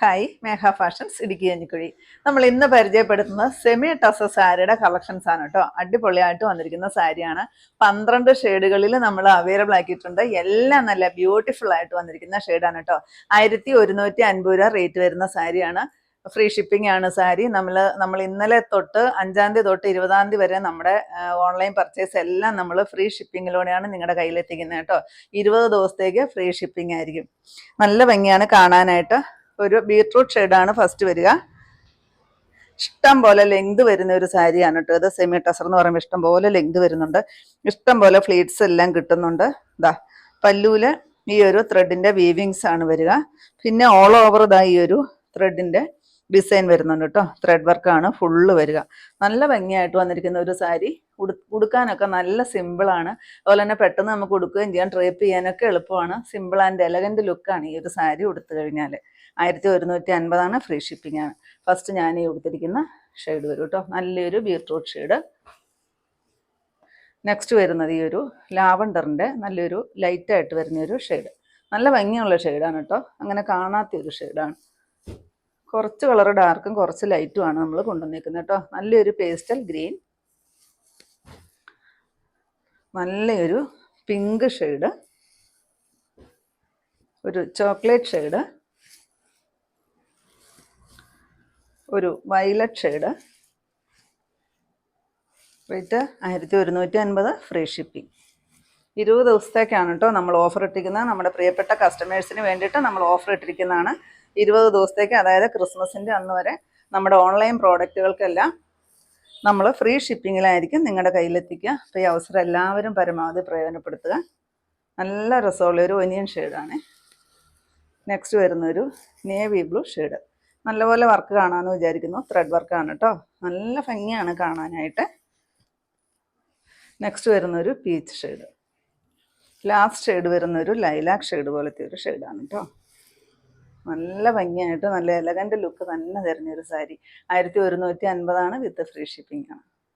Hi, മേഘ fashions Idukki Kanjikuzhi. നമ്മൾ ഇന്ന് പരിചയപ്പെടുത്തുന്ന സെമി ടസർ സാരിയുടെ കളക്ഷൻസ് ആണ് കേട്ടോ. അടിപൊളിയായിട്ട് വന്നിരിക്കുന്ന സാരിയാണ്. 12 ഷെയ്ഡുകളിൽ നമ്മൾ അവൈലബിൾ ആക്കിയിട്ടുണ്ട്. എല്ലാം നല്ല ബ്യൂട്ടിഫുൾ ആയിട്ട് വന്നിരിക്കുന്ന ഷെയ്ഡാണ് കേട്ടോ. 1150 രൂപ റേറ്റ് വരുന്ന സാരിയാണ്. ഫ്രീ ഷിപ്പിംഗ് ആണ് സാരി. നമ്മൾ ഇന്നലെ തൊട്ട് 5-ാം തീയതി തൊട്ട് 20-ാം തീയതി വരെ നമ്മുടെ ഓൺലൈൻ പർച്ചേസ് എല്ലാം നമ്മൾ ഫ്രീ ഷിപ്പിങ്ങിലൂടെയാണ് നിങ്ങളുടെ കയ്യിലെത്തിക്കുന്നത് കേട്ടോ. 20 ദിവസത്തേക്ക് ഫ്രീ ഷിപ്പിംഗ് ആയിരിക്കും. നല്ല ഭംഗിയാണ് കാണാനായിട്ട്. ഒരു ബീട്രൂട്ട് ഷെയ്ഡാണ് ഫസ്റ്റ് വരിക. ഇഷ്ടം പോലെ ലെങ്ത് വരുന്ന ഒരു സാരിയാണ് കേട്ടോ. ഇത് സെമി ടസർ എന്ന് പറയുമ്പോൾ ഇഷ്ടം പോലെ ലെങ്ത് വരുന്നുണ്ട്. ഇഷ്ടം പോലെ ഫ്ലീറ്റ്സ് എല്ലാം കിട്ടുന്നുണ്ട്. ഇതാ പല്ലൂല് ഈ ഒരു ത്രെഡിന്റെ വീവിങ്സ് ആണ് വരിക. പിന്നെ ഓൾ ഓവർ ഇതാ ഈ ഒരു ത്രെഡിന്റെ ഡിസൈൻ വരുന്നുണ്ട് കേട്ടോ. ത്രെഡ് വർക്കാണ് ഫുള്ള് വരിക. നല്ല ഭംഗിയായിട്ട് വന്നിരിക്കുന്ന ഒരു സാരി. ഉടുക്കാനൊക്കെ നല്ല സിമ്പിളാണ്. അതുപോലെ തന്നെ പെട്ടെന്ന് നമുക്ക് ഉടുക്കുകയും ചെയ്യാം, ഡ്രേപ്പ് ചെയ്യാനൊക്കെ എളുപ്പമാണ്. സിമ്പിൾ ആൻഡ് എലഗൻറ്റ് ലുക്കാണ് ഈ ഒരു സാരി ഉടുത്തു കഴിഞ്ഞാൽ. 1150 ഫ്രീ ഷിപ്പിംഗ് ആണ്. ഫസ്റ്റ് ഞാൻ ഈ ഉടുത്തിരിക്കുന്ന ഷെയ്ഡ് വരും കേട്ടോ. നല്ലൊരു ബീട്രൂട്ട് ഷെയ്ഡ്. നെക്സ്റ്റ് വരുന്നത് ഈ ഒരു ലാവണ്ടറിൻ്റെ നല്ലൊരു ലൈറ്റായിട്ട് വരുന്നൊരു ഷെയ്ഡ്. നല്ല ഭംഗിയുള്ള ഷെയ്ഡാണ് കേട്ടോ. അങ്ങനെ കാണാത്ത ഒരു ഷെയ്ഡാണ്. കുറച്ച് കളർ ഡാർക്കും കുറച്ച് ലൈറ്റുമാണ് നമ്മൾ കൊണ്ടുവന്നിരിക്കുന്നത് കേട്ടോ. നല്ലൊരു പേസ്റ്റൽ ഗ്രീൻ, നല്ലൊരു പിങ്ക് ഷെയ്ഡ്, ഒരു ചോക്ലേറ്റ് ഷെയ്ഡ്, ഒരു violet shade. Rate 1150 free shipping. 20 ദിവസത്തേക്കാണ് കേട്ടോ നമ്മൾ ഓഫർ ഇട്ടിരിക്കുന്നത്. നമ്മുടെ പ്രിയപ്പെട്ട കസ്റ്റമേഴ്സിന് വേണ്ടിയിട്ട് നമ്മൾ ഓഫർ ഇട്ടിരിക്കുന്നതാണ്. 20 ദിവസത്തേക്ക്, അതായത് ക്രിസ്മസിൻ്റെ അന്ന് വരെ നമ്മുടെ ഓൺലൈൻ പ്രോഡക്റ്റുകൾക്കെല്ലാം നമ്മൾ ഫ്രീ ഷിപ്പിങ്ങിലായിരിക്കും നിങ്ങളുടെ കയ്യിലെത്തിക്കുക. അപ്പോൾ ഈ അവസരം എല്ലാവരും പരമാവധി പ്രയോജനപ്പെടുത്തുക. നല്ല രസമുള്ള ഒരു ഒനിയൻ ഷെയ്ഡാണ്. നെക്സ്റ്റ് വരുന്നൊരു നേവി ബ്ലൂ ഷെയ്ഡ്. നല്ലപോലെ വർക്ക് കാണാമെന്ന് വിചാരിക്കുന്നു. ത്രെഡ് വർക്കാണ് കേട്ടോ. നല്ല ഭംഗിയാണ് കാണാനായിട്ട്. നെക്സ്റ്റ് വരുന്നൊരു പീച്ച് ഷെയ്ഡ്. ലാസ്റ്റ് ഷെയ്ഡ് വരുന്നൊരു ലൈലാക്ക് ഷെയ്ഡ് പോലത്തെ ഒരു ഷെയ്ഡാണ് കേട്ടോ. നല്ല ഭംഗിയായിട്ട് നല്ല എലഗൻറ്റ് ലുക്ക് തന്നെ തരുന്നൊരു സാരി. 1150 വിത്ത് ഫ്രീ ഷിപ്പിംഗ് ആണ്.